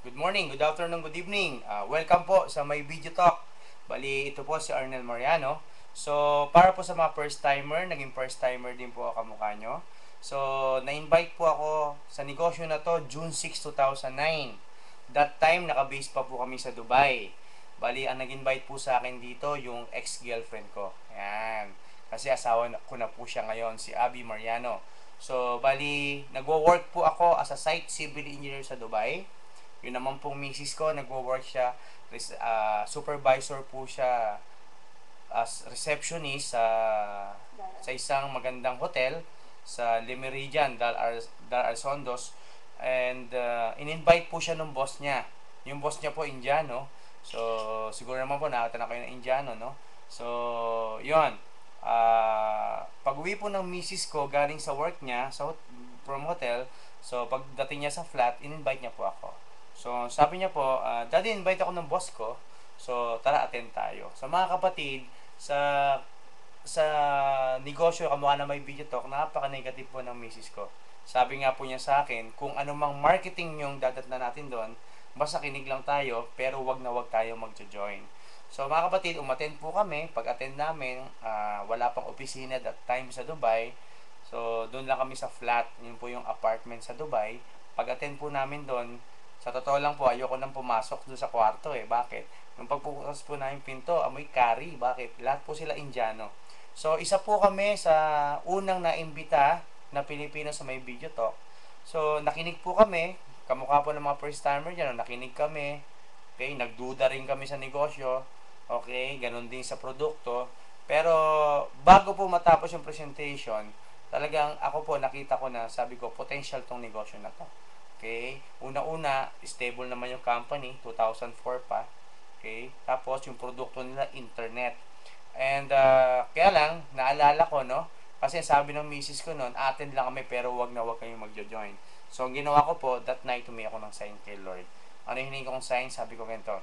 Good morning, good afternoon, good evening. Welcome po sa my video talk. Bali, ito po si Arnel Mariano. So, para po sa mga first timer, naging first timer din po ako kamukha nyo. So, na-invite po ako sa negosyo na to June 6, 2009. That time, naka-base pa po kami sa Dubai. Bali, ang nag-invite po sa akin dito, yung ex-girlfriend ko. Ayan. Kasi asawa ko na po siya ngayon, si Abby Mariano. So, bali, nagwo-work po ako as a site civil engineer sa Dubai. Yun naman pong misis ko, nagwo-work siya, supervisor po siya as receptionist sa isang magandang hotel sa Le Meridian, Dar Arsondos. And in-invite po siya ng boss niya. Yung boss niya po, Indiano. So, siguro naman po nakita na kayo ng Indiano, no? So, yun. Pag-uwi po ng misis ko galing sa work niya, from hotel, so pagdating niya sa flat, in-invite niya po ako. So, sabi niya po, Daddy, invite ako ng boss ko. So, tara, attend tayo. So, mga kapatid, sa negosyo, kamukha na may video talk, napaka-negative po ng misis ko. Sabi nga po niya sa akin, kung anumang marketing yung dadatnan natin doon, basta kinig lang tayo, pero wag na wag tayo magjo-join. So mga kapatid, umattend po kami. Pag-attend namin, wala pang opisina that time sa Dubai. So doon lang kami sa flat, yun po yung apartment sa Dubai. Pag-attend po namin doon, sa totoo lang po, ayoko nang pumasok doon sa kwarto eh. Bakit? Nung pagpukas po namin pinto, amoy curry. Bakit? Lahat po sila Indiano. So, isa po kami sa unang naimbita na Pilipino sa may video talk. So, nakinig po kami. Kamukha po ng mga first timer dyan. Nakinig kami. Okay, nagduda rin kami sa negosyo. Okay, ganun din sa produkto. Pero, bago po matapos yung presentation, talagang ako po nakita ko na, sabi ko, potential tong negosyo na to. Okay? Una-una, stable naman yung company, 2004 pa. Okay? Tapos, yung produkto nila, internet. And, kaya lang, naalala ko, no? Kasi sabi ng misis ko noon, attend lang kami pero wag na wag kayong magjo-join. So, ang ginawa ko po, that night, humingi ako ng sign kay Lord. Ano yung hiningi kong sign? Sabi ko ganito,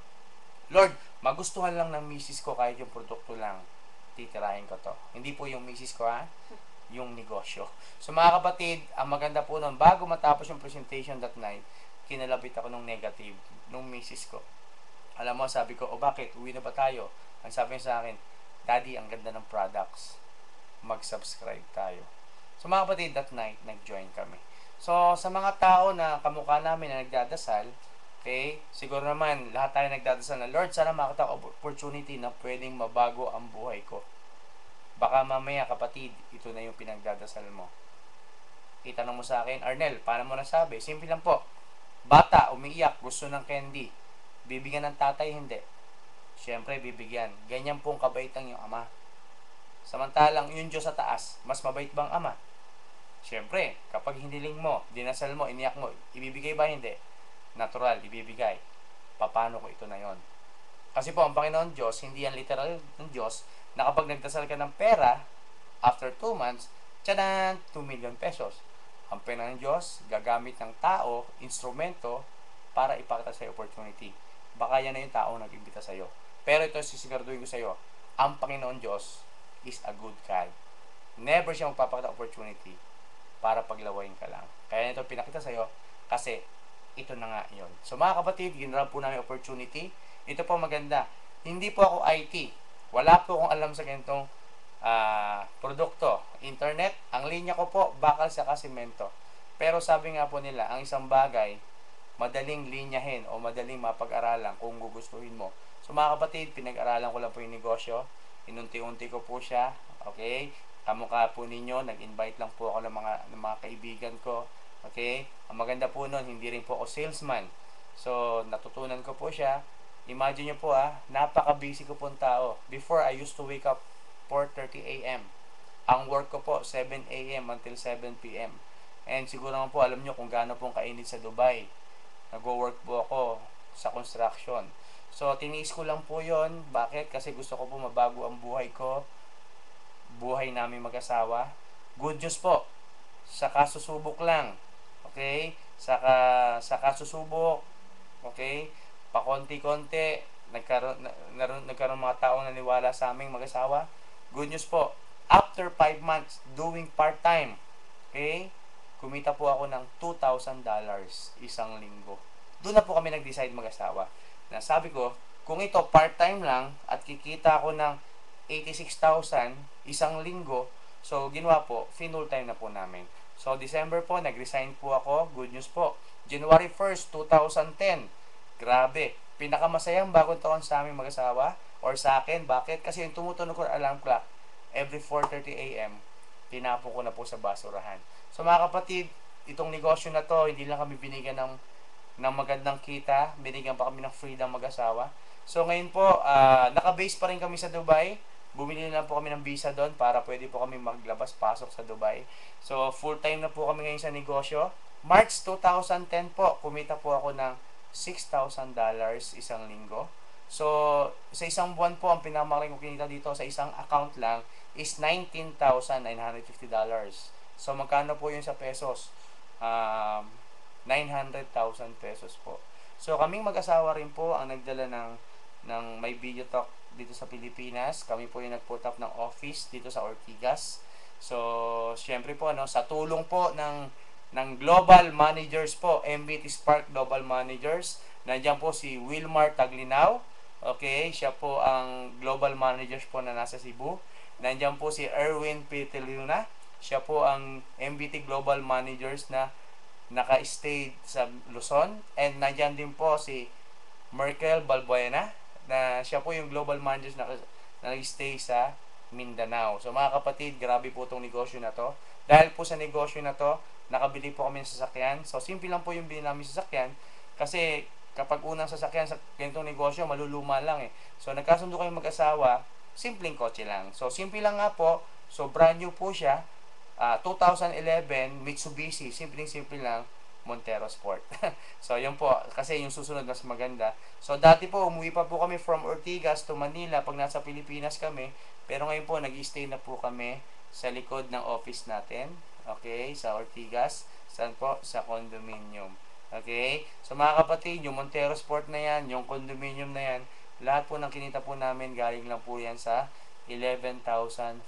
Lord, magustuhan lang ng misis ko kahit yung produkto lang. Titirahin ko to. Hindi po yung misis ko, ha? Yung negosyo. So mga kapatid, ang maganda po nun, bago matapos yung presentation that night, kinalabit ako ng negative nung misis ko. Alam mo, sabi ko, o bakit? Uwi na ba tayo? Ang sabi niya sa akin, Daddy, ang ganda ng products. Mag-subscribe tayo. So mga kapatid, that night, nag-join kami. So sa mga tao na kamukha namin na nagdadasal, okay, siguro naman, lahat tayo nagdadasal na, Lord, sana makita opportunity na pwedeng mabago ang buhay ko. Baka mamaya kapatid, ito na yung pinagdadasal mo. Itanong mo sa akin, Arnel, paano mo nasabi? Simple lang po. Bata, umiiyak, gusto ng candy. Bibigyan ng tatay, hindi. Siyempre, bibigyan. Ganyan pong kabaitan yung ama. Samantalang yung Diyos sa taas, mas mabait bang ama? Siyempre, kapag hiniling mo, dinasal mo, iniyak mo, ibibigay ba hindi? Natural, ibibigay. Paano ko ito na yon? Kasi po, ang Panginoon Diyos, hindi yan literal ng Diyos, na kapag nagdasal ka ng pera, after 2 months, tsadan, 2 million pesos. Ang Panginoon Diyos, gagamit ng tao, instrumento, para ipakita sa opportunity. Baka yan na yung tao nag-imbita sa'yo. Pero ito, sisiguraduhin ko sa'yo, ang Panginoon Diyos is a good God. Never siya magpapakita opportunity para paglawain ka lang. Kaya ito pinakita sa'yo, kasi ito na nga yon. So mga kapatid, ginrab po namin opportunity. Ito po maganda. Hindi po ako IT. Wala po akong alam sa ganitong produkto. Internet, ang linya ko po, bakal sa kasimento. Pero sabi nga po nila, ang isang bagay, madaling linyahin o madaling mapag-aralan kung gugustuhin mo. So mga kapatid, pinag-aralan ko lang po yung negosyo. Inunti-unti ko po siya. Okay? Kamukha po ninyo, nag-invite lang po ako ng mga kaibigan ko. Okay? Ang maganda po nun, hindi rin po ako salesman. So, natutunan ko po siya. Imagine nyo po napaka-busy ko pong tao. Before, I used to wake up 4:30 a.m. Ang work ko po, 7 a.m. until 7 p.m. And siguro naman po, alam nyo kung gaano pong kainit sa Dubai. Nag-work po ako sa construction. So, tiniis ko lang po yon. Bakit? Kasi gusto ko po mabago ang buhay ko. Buhay namin mag-asawa. Good news po. Sa kasusubok lang. Okay? Sa kasusubok. Okay? Pakonti-konti. Nagkaroon mga taong naniwala sa aming mag-asawa. Good news po. After 5 months doing part-time. Okay? Kumita po ako ng $2,000 isang linggo. doon na po kami nag-decide mag-asawa. Na sabi ko, kung ito part-time lang at kikita ako ng 86,000 isang linggo, so ginawa po, full time na po namin. So December po, nag-resign po ako. Good news po. January 1st, 2010. Grabe. Pinakamasayang bagong taon sa aming mag-asawa or sa akin. Bakit? Kasi yung tumutunog ko alarm clock every 4:30 a.m. tinapon ko na po sa basurahan. So mga kapatid, itong negosyo na to, hindi lang kami binigyan ng magandang kita, binigyan pa kami ng freedom mag-asawa. So ngayon po, naka-base pa rin kami sa Dubai. Bumili na po kami ng visa doon para pwede po kami maglabas-pasok sa Dubai. So full-time na po kami ngayon sa negosyo. March 2010 po, kumita po ako ng $6,000 isang linggo. So, sa isang buwan po, ang pinamakaling ko kinita dito sa isang account lang is $19,950. So, magkano po yun sa pesos? 900,000 pesos po. So, kaming mag-asawa rin po ang nagdala ng My Video Talk dito sa Pilipinas. Kami po yung nag-put up ng office dito sa Ortigas. So, syempre po, sa tulong po ng Global Managers po, MBT Spark Global Managers. Nandiyan po si Wilmar Taglinao. Okay, siya po ang Global Managers po na nasa Cebu. Nandiyan po si Erwin Peteluna. Siya po ang MBT Global Managers na naka-stay sa Luzon. And nandiyan din po si Merkel Balbuena na siya po yung Global Managers na nag-stay sa Mindanao. So mga kapatid, grabe po itong negosyo na to. Dahil po sa negosyo na to, nakabili po kami ng sasakyan. So simple lang po yung bili namin sasakyan kasi kapag unang sasakyan sa ganitong negosyo, maluluma lang eh. So nagkasundo kayong mag-asawa, simpleng kotse lang. So simple lang nga po. So brand new po siya. 2011 Mitsubishi, simple lang, Montero Sport. So yun po, kasi yung susunod mas maganda. So dati po, umuwi pa po kami from Ortigas to Manila pag nasa Pilipinas kami. Pero ngayon po, nag-stay na po kami sa likod ng office natin. Okay, sa Ortigas. Saan po? Sa condominium. Okay? So mga kapatid, yung Montero Sport na yan, yung condominium na yan, lahat po ng kinita po namin, galing lang po yan sa 11,500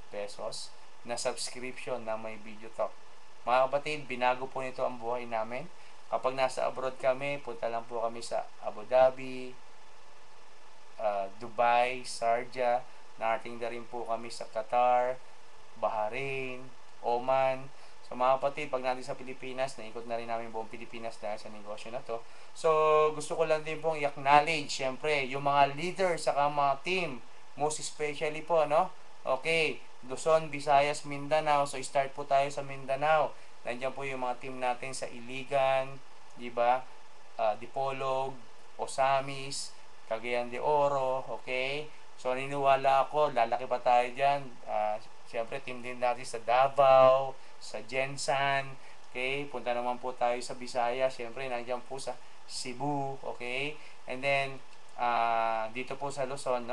pesos na subscription na may Video Talk. Mga kapatid, binago po nito ang buhay namin. Kapag nasa abroad kami, punta lang po kami sa Abu Dhabi, Dubai, Sharjah, narating na rin po kami sa Qatar, Bahrain, Oman. So mga kapatid, pag natin sa Pilipinas, naikot na rin namin buong Pilipinas dahil sa negosyo na to. So gusto ko lang din pong i-acknowledge, syempre, yung mga leaders sa mga team, most especially po, Okay, Luzon, Visayas, Mindanao. So start po tayo sa Mindanao. Nandiyan po yung mga team natin sa Iligan, di ba? Dipolog, Osamis, Cagayan de Oro, okay? So naniniwala ako, lalaki pa tayo dyan. Siyempre, team din natin sa Davao, sa Jensan, okay? Punta naman po tayo sa Visayas, siyempre, nandiyan po sa Cebu, okay? And then, dito po sa Luzon,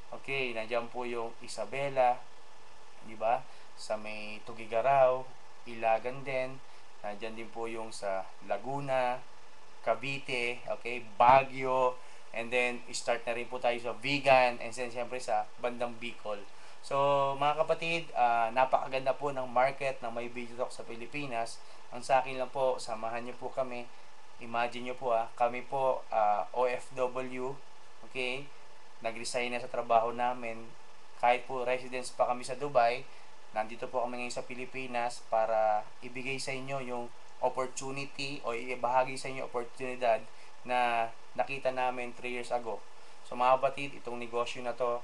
okay, nandiyan po yung Isabela, di ba? Sa may Tugigaraw, Ilagan din. Nandiyan din po yung sa Laguna, Cavite, okay, Baguio, and then start na rin po tayo sa Vigan, and then siyempre sa bandang Bicol. So mga kapatid, napakaganda po ng market ng may Video Talk sa Pilipinas. Ang sa akin lang po, samahan niyo po kami. Imagine niyo po kami po OFW, okay, nag-resign na sa trabaho namin. Kahit po residence pa kami sa Dubai, nandito po kami ngayon sa Pilipinas para ibigay sa inyo yung opportunity o ibahagi sa inyo oportunidad na nakita namin 3 years ago. So mga kapatid, itong negosyo na to,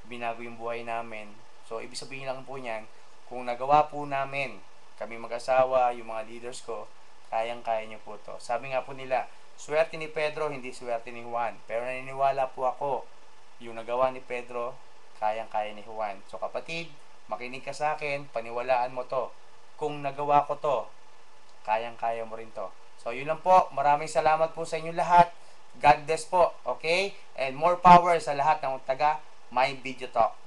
binago yung buhay namin. So ibig sabihin lang po niyan, kung nagawa po namin, kami mag-asawa, yung mga leaders ko, kayang-kaya nyo po to. Sabi nga po nila, swerte ni Pedro, hindi swerte ni Juan. Pero naniniwala po ako, yung nagawa ni Pedro, kayang-kaya ni Juan. So kapatid, makinig ka sa akin, paniwalaan mo to. Kung nagawa ko to, kayang-kaya mo rin to. So yun lang po, maraming salamat po sa inyo lahat. God bless po, okay? And more power sa lahat ng taga My Video Talk.